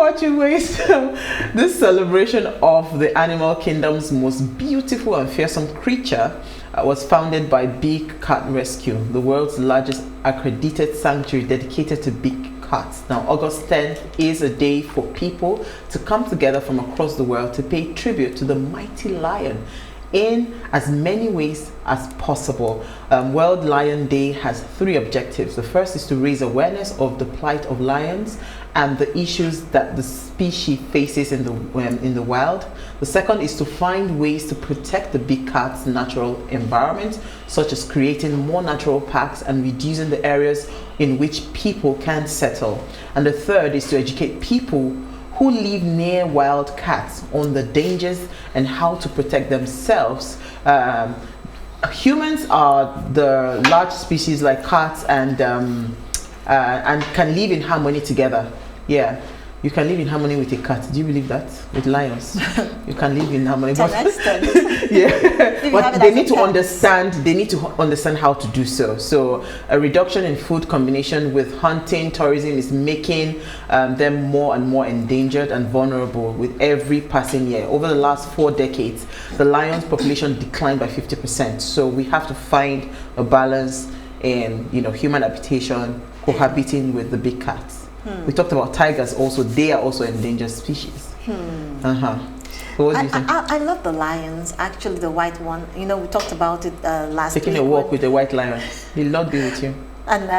watching Ways. This celebration of the animal kingdom's most beautiful and fearsome creature was founded by Big Cat Rescue, the world's largest accredited sanctuary dedicated to big cats. Now, August 10th is a day for people to come together from across the world to pay tribute to the mighty lion in as many ways as possible. World Lion Day has 3 objectives. The first is to raise awareness of the plight of lions and the issues that the species faces in the wild. The second is to find ways to protect the big cat's natural environment, such as creating more natural parks and reducing the areas in which people can settle. And the third is to educate people who live near wild cats on the dangers and how to protect themselves. Humans are the large species like cats and can live in harmony together. Yeah, you can live in harmony with a cat. Do you believe that? With lions, you can live in harmony. To an extent. Yeah, but they need to understand. They need to understand how to do so. So a reduction in food combination with hunting, tourism is making them more and more endangered and vulnerable with every passing year. Over the last 4 decades, the lion's population declined by 50%. So we have to find a balance in human habitation cohabiting with the big cats. We talked about tigers also. They are also endangered species. So what do you think? I love the lions, actually the white one. We talked about it last week. Taking a walk with a white lion. He'll not be with you. And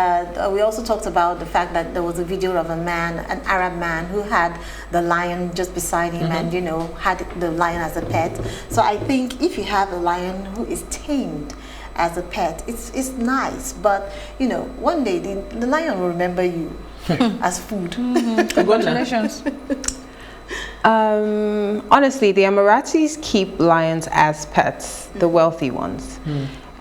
we also talked about the fact that there was a video of a man, an Arab man, who had the lion just beside him and, had the lion as a pet. So I think if you have a lion who is tamed as a pet, it's nice. But, one day the lion will remember you as food. Congratulations. Honestly, the Emiratis keep lions as pets, the wealthy ones.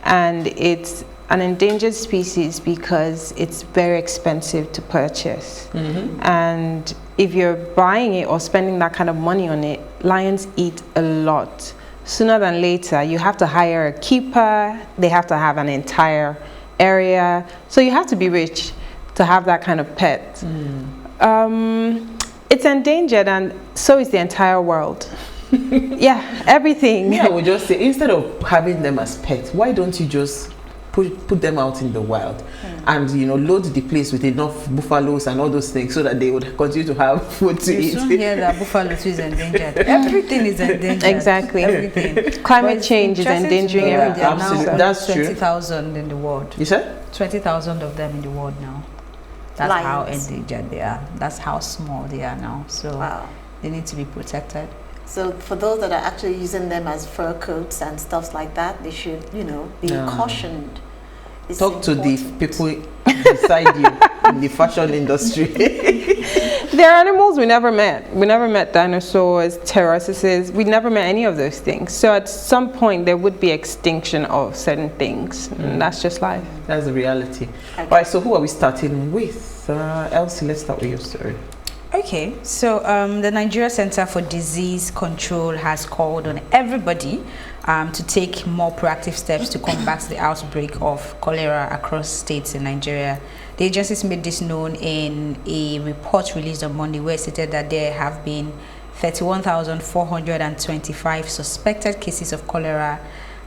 And it's an endangered species because it's very expensive to purchase. And if you're buying it or spending that kind of money on it, lions eat a lot. Sooner than later, you have to hire a keeper. They have to have an entire area. So you have to be rich to have that kind of pet. It's endangered, and so is the entire world. Yeah, everything. Yeah, I would just say, instead of having them as pets, why don't you just put them out in the wild and load the place with enough buffaloes and all those things so that they would continue to have food to eat. You soon hear that buffalo is endangered. Everything is endangered. Exactly. Everything. Climate change is endangering everything. Absolutely. That's true. 20,000 in the world. You said? 20,000 of them in the world now. That's Lions. how endangered they are. That's how small they are now. So they need to be protected. So for those that are actually using them as fur coats and stuff like that, they should, be cautioned. It's Talk important. to the people beside you in the fashion industry. There are animals we never met. We never met dinosaurs, pterosaurs. We never met any of those things. So at some point there would be extinction of certain things. And that's just life. That's the reality. Okay. All right, so who are we starting with? Elsie, let's start with your story. Okay, so the Nigeria Center for Disease Control has called on everybody to take more proactive steps to combat the outbreak of cholera across states in Nigeria. The agencies made this known in a report released on Monday, where it stated that there have been 31,425 suspected cases of cholera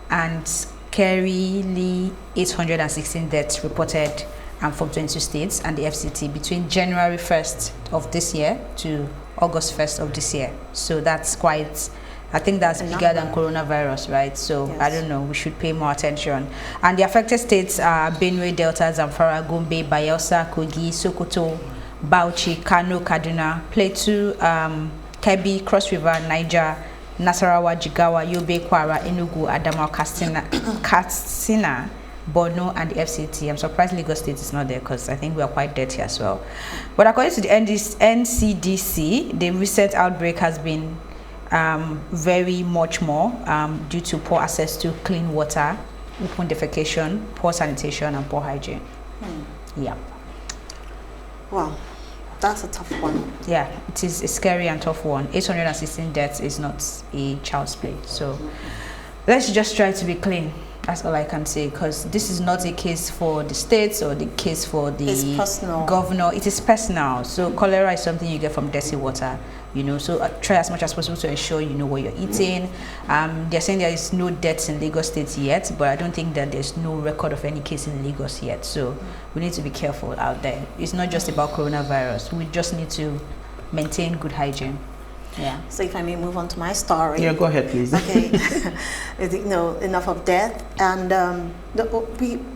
and scarily 816 deaths reported from 22 states and the FCT between January 1st of this year to August 1st of this year. So that's quite, I think that's bigger than coronavirus, right? So yes. I don't know, we should pay more attention. And the affected states are Benue, Delta, Zamfara, Gombe, Bayelsa, Kogi, Sokoto, Bauchi, Kano, Kaduna, Plateau, Kebbi, Cross River, Niger, Nasarawa, Jigawa, Yobe, Kwara, Enugu, Adamawa, Katsina, Borno, and the FCT. I'm surprised Lagos State is not there because I think we are quite dirty as well. But according to the NCDC, the recent outbreak has been very much more due to poor access to clean water, open defecation, poor sanitation, and poor hygiene. Yeah. Wow, that's a tough one. Yeah, it is a scary and tough one. 816 deaths is not a child's play. So let's just try to be clean That's all I can say, because this is not a case for the states or the case for the governor. It is personal. So cholera is something you get from dirty water, you know. So try as much as possible to ensure you know what you're eating. They're saying there is no deaths in Lagos State yet, but I don't think that there's no record of any case in Lagos yet. So we need to be careful out there. It's not just about coronavirus. We just need to maintain good hygiene. Yeah. So if I may move on to my story. Yeah, go ahead, please. Okay. Enough of death. And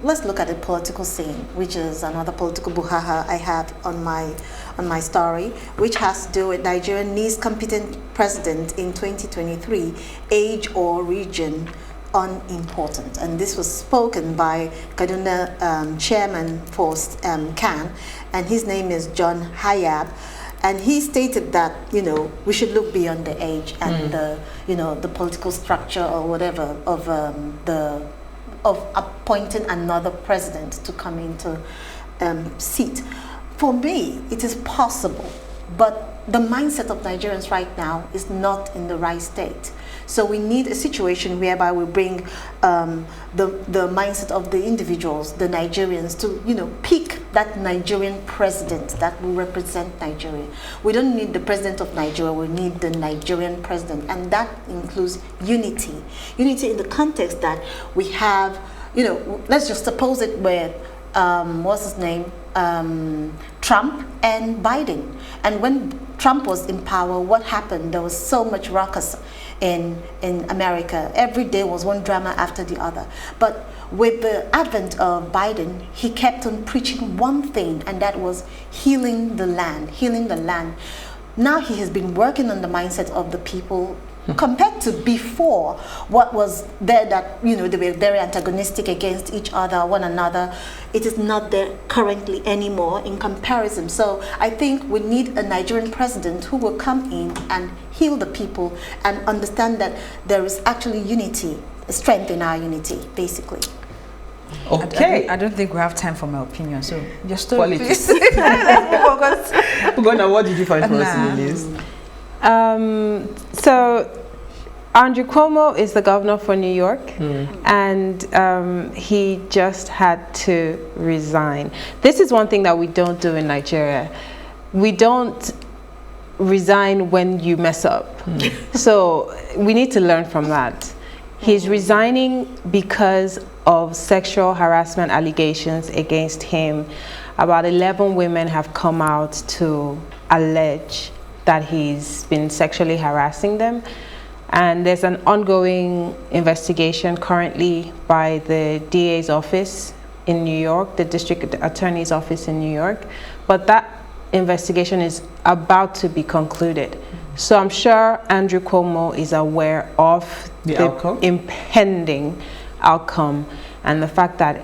let's look at the political scene, which is another political buhaha I have on my story, which has to do with Nigeria needs competent president in 2023, age or region unimportant. And this was spoken by Kaduna chairman for CAN, and his name is John Hayab. And he stated that, you know, we should look beyond the age and the political structure or whatever of appointing another president to come into seat. For me, it is possible, but the mindset of Nigerians right now is not in the right state. So we need a situation whereby we bring the mindset of the individuals, the Nigerians, to, you know, pick that Nigerian president that will represent Nigeria. We don't need the president of Nigeria, we need the Nigerian president, and that includes unity. Unity in the context that we have, you know, let's just suppose it with, what's his name, Trump and Biden. And when Trump was in power, what happened? There was so much ruckus in America. Every day was one drama after the other. But with the advent of Biden, he kept on preaching one thing, and that was healing the land, healing the land. Now he has been working on the mindset of the people compared to before, what was there that, you know, they were very antagonistic against each other, one another. It is not there currently anymore in comparison. So I think we need a Nigerian president who will come in and heal the people and understand that there is actually unity, strength in our unity, basically. Okay. I don't think we have time for my opinion, so just story, Politics. please. Let's move on. What did you find for us in the news? So Andrew Cuomo is the governor for New York, and he just had to resign. This is one thing that we don't do in Nigeria. We don't resign when you mess up. So we need to learn from that. He's resigning because of sexual harassment allegations against him. About 11 women have come out to allege that he's been sexually harassing them. And there's an ongoing investigation currently by the DA's office in New York, the district attorney's office in New York. But that investigation is about to be concluded. So I'm sure Andrew Cuomo is aware of the impending outcome and the fact that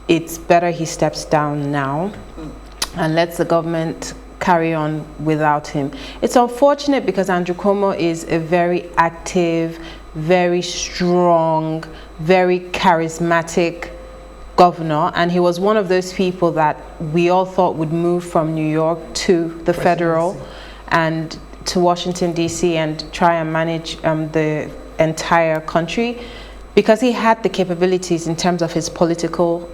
it's better he steps down now and lets the government carry on without him. It's unfortunate because Andrew Cuomo is a very active, very strong, very charismatic governor, and he was one of those people that we all thought would move from New York to the federal and to Washington DC and try and manage the entire country, because he had the capabilities in terms of his political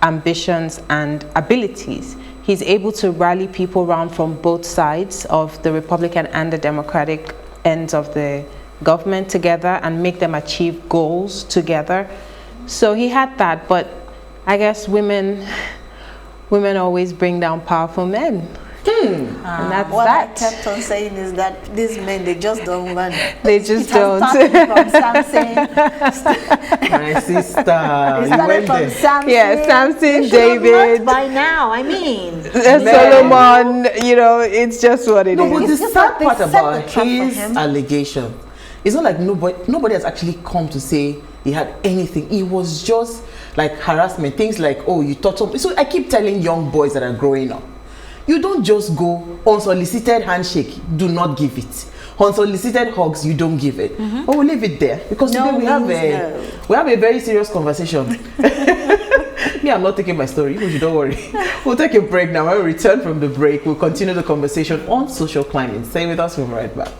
ambitions and abilities. He's able to rally people around from both sides of the Republican and the Democratic ends of the government together and make them achieve goals together. So he had that, but I guess women always bring down powerful men. And that's what that. I kept on saying is that these men, they just don't learn. They just don't. From Samson. My sister, It you started went from there. Samson. Yeah, Samson, They should have David. learned by now, I mean. Solomon, you know, it's just what it No, is. but the It's just sad like they part set about the trap for his him. allegation, it's not like nobody has actually come to say he had anything. It was just like harassment, things like, oh, you touch on. So I keep telling young boys that are growing up, you don't just go unsolicited handshake, do not give it. Unsolicited hugs, you don't give it. But we'll leave it there because today we have a very serious conversation. Me, I'm not taking my story. You don't worry. We'll take a break now. When we return from the break, we'll continue the conversation on social climbing. Stay with us. We'll be right back.